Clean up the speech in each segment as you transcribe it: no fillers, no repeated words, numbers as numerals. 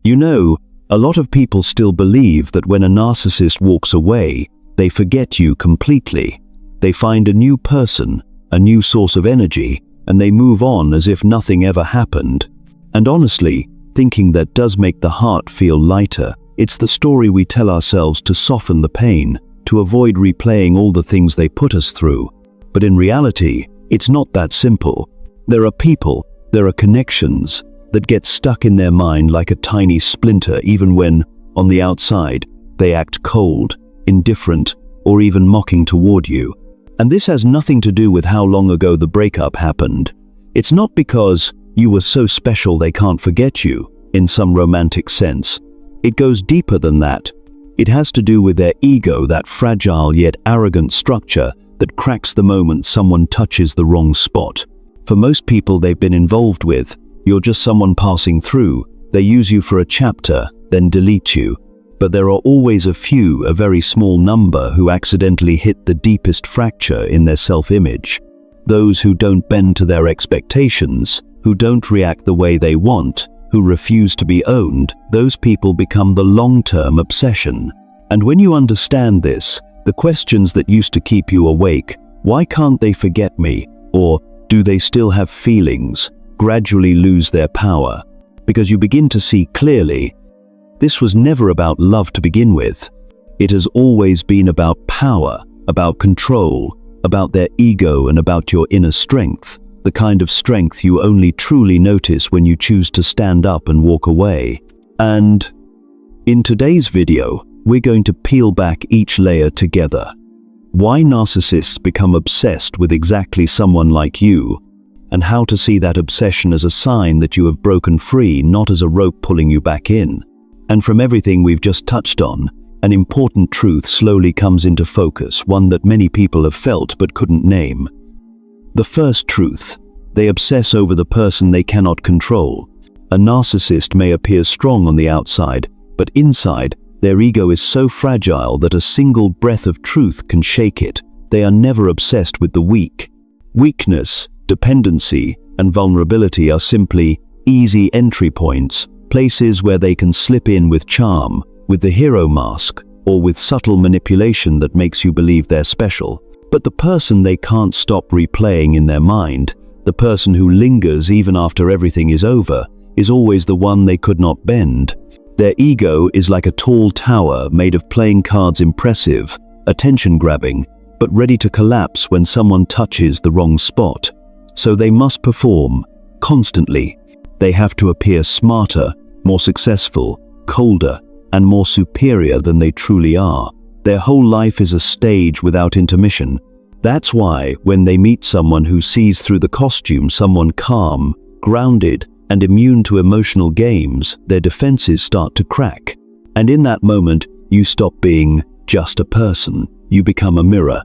You know, a lot of people still believe that when a narcissist walks away, they forget you completely. They find a new person, a new source of energy, and they move on as if nothing ever happened. And honestly, thinking that does make the heart feel lighter. It's the story we tell ourselves to soften the pain, to avoid replaying all the things they put us through. But in reality, it's not that simple. There are people, there are connections that get stuck in their mind like a tiny splinter even when, on the outside, they act cold, indifferent, or even mocking toward you. And this has nothing to do with how long ago the breakup happened. It's not because you were so special they can't forget you, in some romantic sense. It goes deeper than that. It has to do with their ego, that fragile yet arrogant structure that cracks the moment someone touches the wrong spot. For most people they've been involved with, you're just someone passing through. They use you for a chapter, then delete you. But there are always a few, a very small number, who accidentally hit the deepest fracture in their self-image. Those who don't bend to their expectations, who don't react the way they want, who refuse to be owned, those people become the long-term obsession. And when you understand this, the questions that used to keep you awake, why can't they forget me? Or, do they still have feelings? Gradually lose their power. Because you begin to see clearly, this was never about love to begin with. It has always been about power, about control, about their ego and about your inner strength, the kind of strength you only truly notice when you choose to stand up and walk away. And in today's video, we're going to peel back each layer together. Why narcissists become obsessed with exactly someone like you, and how to see that obsession as a sign that you have broken free, not as a rope pulling you back in. And from everything we've just touched on, an important truth slowly comes into focus, one that many people have felt but couldn't name. The first truth: they obsess over the person they cannot control. A narcissist may appear strong on the outside, but inside, their ego is so fragile that a single breath of truth can shake it. They are never obsessed with the weak. Weakness, dependency, and vulnerability are simply easy entry points, places where they can slip in with charm, with the hero mask, or with subtle manipulation that makes you believe they're special. But the person they can't stop replaying in their mind, the person who lingers even after everything is over, is always the one they could not bend. Their ego is like a tall tower made of playing cards, impressive, attention-grabbing, but ready to collapse when someone touches the wrong spot. So they must perform, constantly. They have to appear smarter, more successful, colder, and more superior than they truly are. Their whole life is a stage without intermission. That's why, when they meet someone who sees through the costume, someone calm, grounded, and immune to emotional games, their defenses start to crack. And in that moment, you stop being just a person. You become a mirror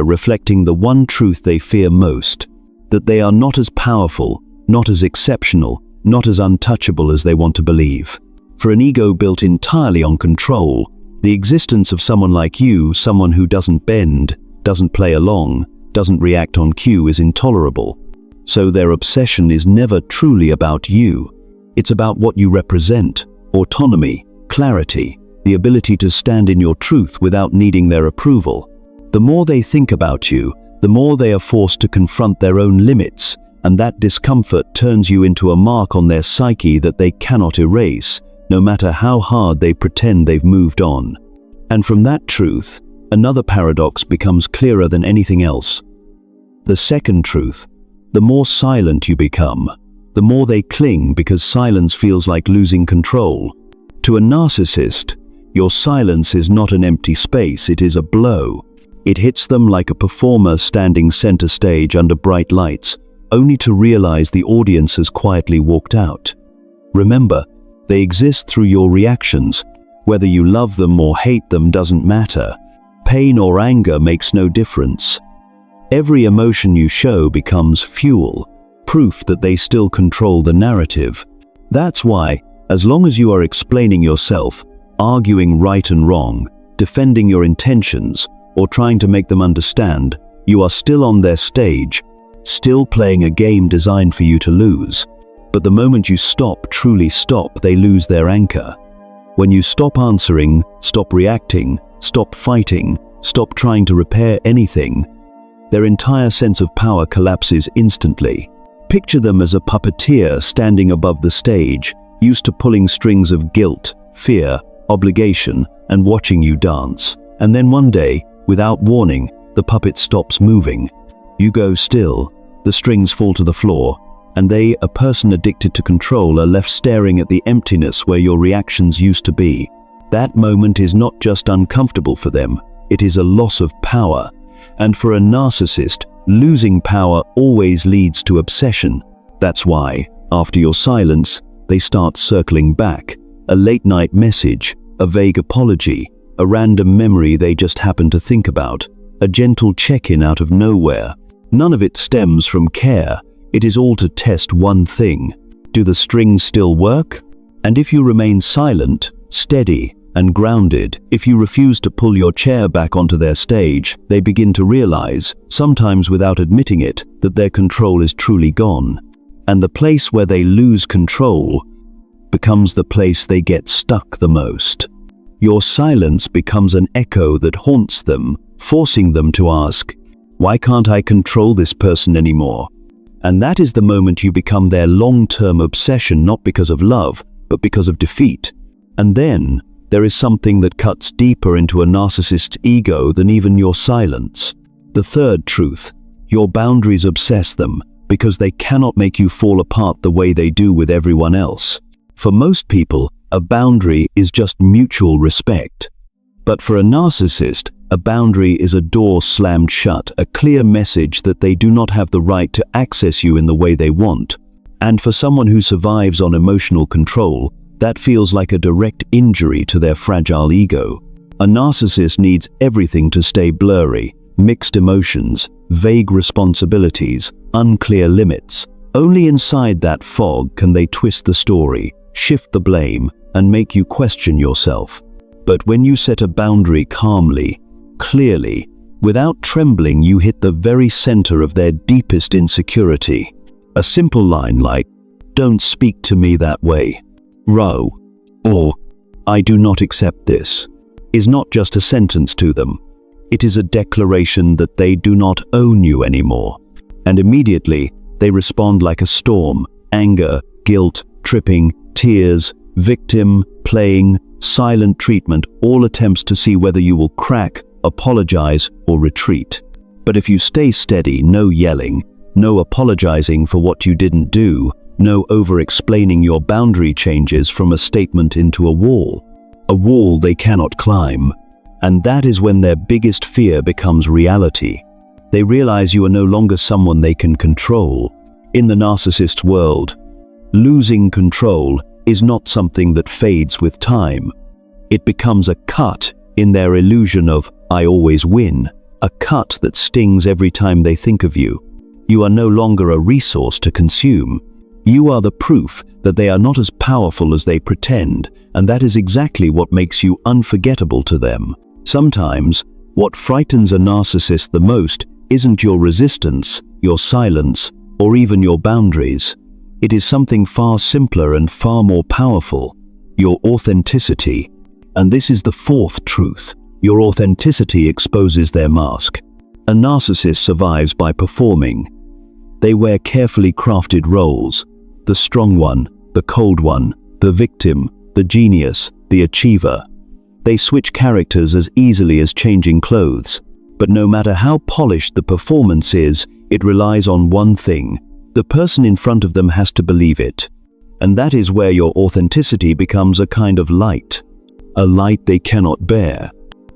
reflecting the one truth they fear most, that they are not as powerful, not as exceptional, not as untouchable as they want to believe. For an ego built entirely on control, the existence of someone like you, someone who doesn't bend, doesn't play along, doesn't react on cue, is intolerable. So their obsession is never truly about you. It's about what you represent: autonomy, clarity, the ability to stand in your truth without needing their approval. The more they think about you, the more they are forced to confront their own limits, and that discomfort turns you into a mark on their psyche that they cannot erase, no matter how hard they pretend they've moved on. And from that truth, another paradox becomes clearer than anything else. The second truth: the more silent you become, the more they cling, because silence feels like losing control. To a narcissist, your silence is not an empty space, it is a blow. It hits them like a performer standing center stage under bright lights, only to realize the audience has quietly walked out. Remember, they exist through your reactions. Whether you love them or hate them doesn't matter. Pain or anger makes no difference. Every emotion you show becomes fuel, proof that they still control the narrative. That's why, as long as you are explaining yourself, arguing right and wrong, defending your intentions, or trying to make them understand, you are still on their stage, still playing a game designed for you to lose. But the moment you stop, truly stop, they lose their anchor. When you stop answering, stop reacting, stop fighting, stop trying to repair anything, their entire sense of power collapses instantly. Picture them as a puppeteer standing above the stage, used to pulling strings of guilt, fear, obligation, and watching you dance. And then one day, without warning, the puppet stops moving. You go still, the strings fall to the floor, and they, a person addicted to control, are left staring at the emptiness where your reactions used to be. That moment is not just uncomfortable for them, it is a loss of power. And for a narcissist, losing power always leads to obsession. That's why, after your silence, they start circling back. A late-night message, a vague apology, a random memory they just happen to think about, a gentle check-in out of nowhere. None of it stems from care. It is all to test one thing. Do the strings still work? And if you remain silent, steady, and grounded, if you refuse to pull your chair back onto their stage, they begin to realize, sometimes without admitting it, that their control is truly gone. And the place where they lose control becomes the place they get stuck the most. Your silence becomes an echo that haunts them, forcing them to ask, "Why can't I control this person anymore?" And that is the moment you become their long-term obsession, not because of love, but because of defeat. And then, there is something that cuts deeper into a narcissist's ego than even your silence. The third truth: your boundaries obsess them, because they cannot make you fall apart the way they do with everyone else. For most people, a boundary is just mutual respect. But for a narcissist, a boundary is a door slammed shut, a clear message that they do not have the right to access you in the way they want. And for someone who survives on emotional control, that feels like a direct injury to their fragile ego. A narcissist needs everything to stay blurry: mixed emotions, vague responsibilities, unclear limits. Only inside that fog can they twist the story, shift the blame, and make you question yourself. But when you set a boundary calmly, clearly, without trembling, you hit the very center of their deepest insecurity. A simple line like, "Don't speak to me that way," "Row," or "I do not accept this," is not just a sentence to them. It is a declaration that they do not own you anymore. And immediately, they respond like a storm: anger, guilt, tripping, tears, victim, playing, silent treatment, all attempts to see whether you will crack, apologize, or retreat. But if you stay steady, no yelling, no apologizing for what you didn't do, no over-explaining your boundary changes from a statement into a wall they cannot climb. And that is when their biggest fear becomes reality. They realize you are no longer someone they can control. In the narcissist world, losing control is not something that fades with time. It becomes a cut in their illusion of "I always win," a cut that stings every time they think of you. You are no longer a resource to consume. You are the proof that they are not as powerful as they pretend, and that is exactly what makes you unforgettable to them. Sometimes, what frightens a narcissist the most isn't your resistance, your silence, or even your boundaries. It is something far simpler and far more powerful: your authenticity. And this is the fourth truth: your authenticity exposes their mask. A narcissist survives by performing. They wear carefully crafted roles: the strong one, the cold one, the victim, the genius, the achiever. They switch characters as easily as changing clothes. But no matter how polished the performance is, it relies on one thing: the person in front of them has to believe it. And that is where your authenticity becomes a kind of light. A light they cannot bear.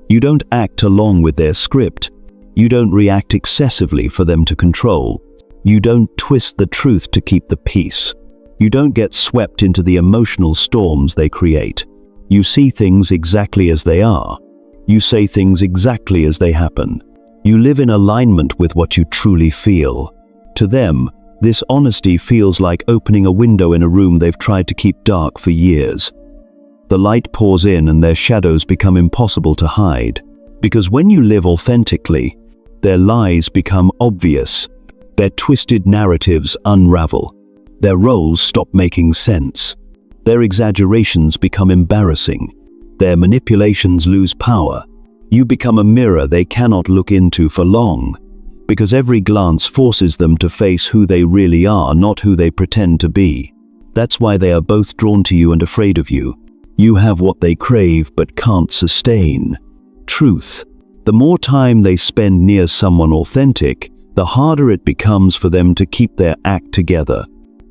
You don't act along with their script. You don't react excessively for them to control. You don't twist the truth to keep the peace. You don't get swept into the emotional storms they create. You see things exactly as they are. You say things exactly as they happen. You live in alignment with what you truly feel. To them, this honesty feels like opening a window in a room they've tried to keep dark for years. The light pours in and their shadows become impossible to hide. Because when you live authentically, their lies become obvious. Their twisted narratives unravel. Their roles stop making sense. Their exaggerations become embarrassing. Their manipulations lose power. You become a mirror they cannot look into for long, because every glance forces them to face who they really are, not who they pretend to be. That's why they are both drawn to you and afraid of you. You have what they crave but can't sustain: truth. The more time they spend near someone authentic, the harder it becomes for them to keep their act together.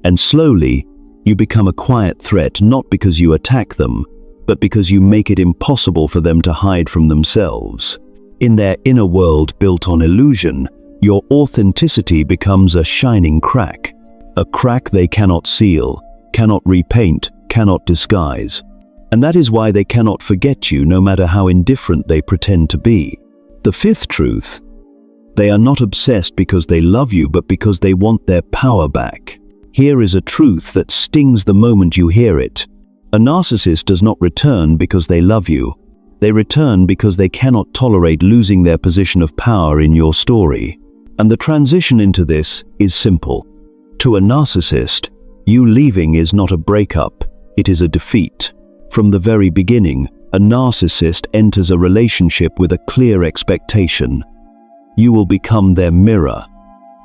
And slowly, you become a quiet threat, not because you attack them, but because you make it impossible for them to hide from themselves. In their inner world built on illusion, your authenticity becomes a shining crack. A crack they cannot seal, cannot repaint, cannot disguise. And that is why they cannot forget you, no matter how indifferent they pretend to be. The fifth truth: they are not obsessed because they love you, but because they want their power back. Here is a truth that stings the moment you hear it. A narcissist does not return because they love you. They return because they cannot tolerate losing their position of power in your story. And the transition into this is simple. To a narcissist, you leaving is not a breakup, it is a defeat. From the very beginning, a narcissist enters a relationship with a clear expectation. You will become their mirror,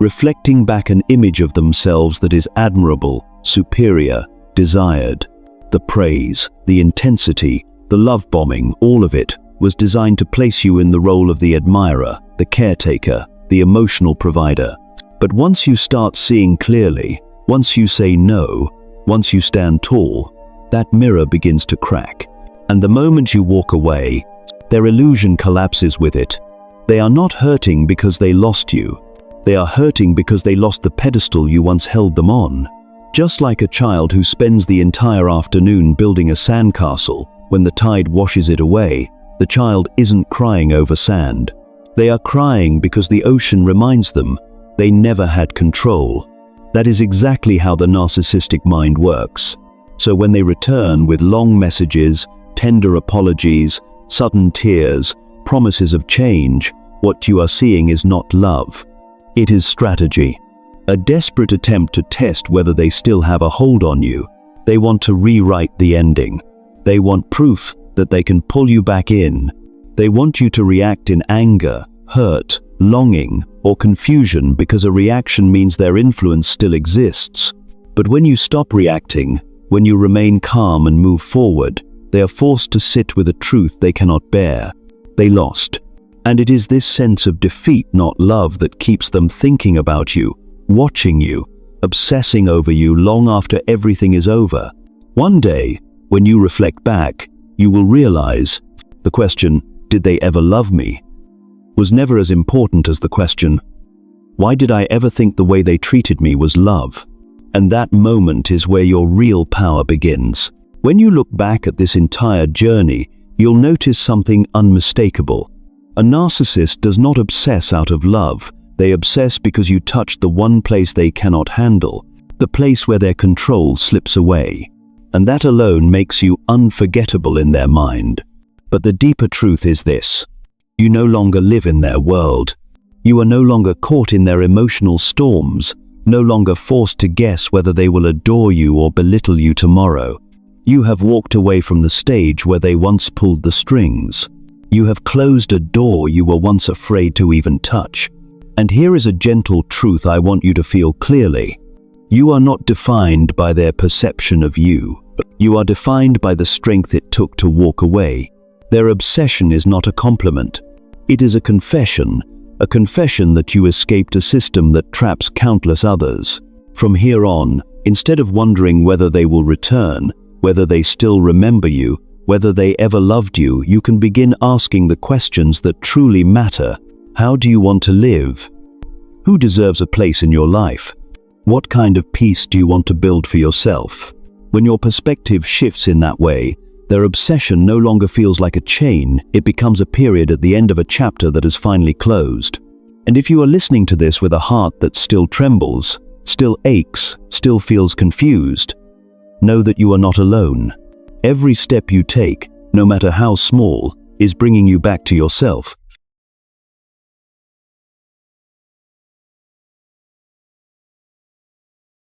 reflecting back an image of themselves that is admirable, superior, desired. The praise, the intensity, the love bombing, all of it was designed to place you in the role of the admirer, the caretaker, the emotional provider. But once you start seeing clearly, once you say no, once you stand tall, that mirror begins to crack. And the moment you walk away, their illusion collapses with it. They are not hurting because they lost you. They are hurting because they lost the pedestal you once held them on. Just like a child who spends the entire afternoon building a sandcastle, when the tide washes it away, the child isn't crying over sand. They are crying because the ocean reminds them they never had control. That is exactly how the narcissistic mind works. So when they return with long messages, tender apologies, sudden tears, promises of change, what you are seeing is not love. It is strategy. A desperate attempt to test whether they still have a hold on you. They want to rewrite the ending. They want proof that they can pull you back in. They want you to react in anger, hurt, longing, or confusion, because a reaction means their influence still exists. But when you stop reacting, when you remain calm and move forward, they are forced to sit with a truth they cannot bear. They lost. And it is this sense of defeat, not love, that keeps them thinking about you, watching you, obsessing over you long after everything is over. One day, when you reflect back, you will realize the question, "Did they ever love me?" was never as important as the question, "Why did I ever think the way they treated me was love?" And that moment is where your real power begins. When you look back at this entire journey, you'll notice something unmistakable. A narcissist does not obsess out of love. They obsess because you touched the one place they cannot handle, the place where their control slips away. And that alone makes you unforgettable in their mind. But the deeper truth is this: you no longer live in their world. You are no longer caught in their emotional storms, no longer forced to guess whether they will adore you or belittle you tomorrow. You have walked away from the stage where they once pulled the strings. You have closed a door you were once afraid to even touch. And here is a gentle truth I want you to feel clearly. You are not defined by their perception of you. You are defined by the strength it took to walk away. Their obsession is not a compliment. It is a confession that you escaped a system that traps countless others. From here on, instead of wondering whether they will return, whether they still remember you, whether they ever loved you, you can begin asking the questions that truly matter. How do you want to live? Who deserves a place in your life? What kind of peace do you want to build for yourself? When your perspective shifts in that way, their obsession no longer feels like a chain, it becomes a period at the end of a chapter that has finally closed. And if you are listening to this with a heart that still trembles, still aches, still feels confused, know that you are not alone. Every step you take, no matter how small, is bringing you back to yourself.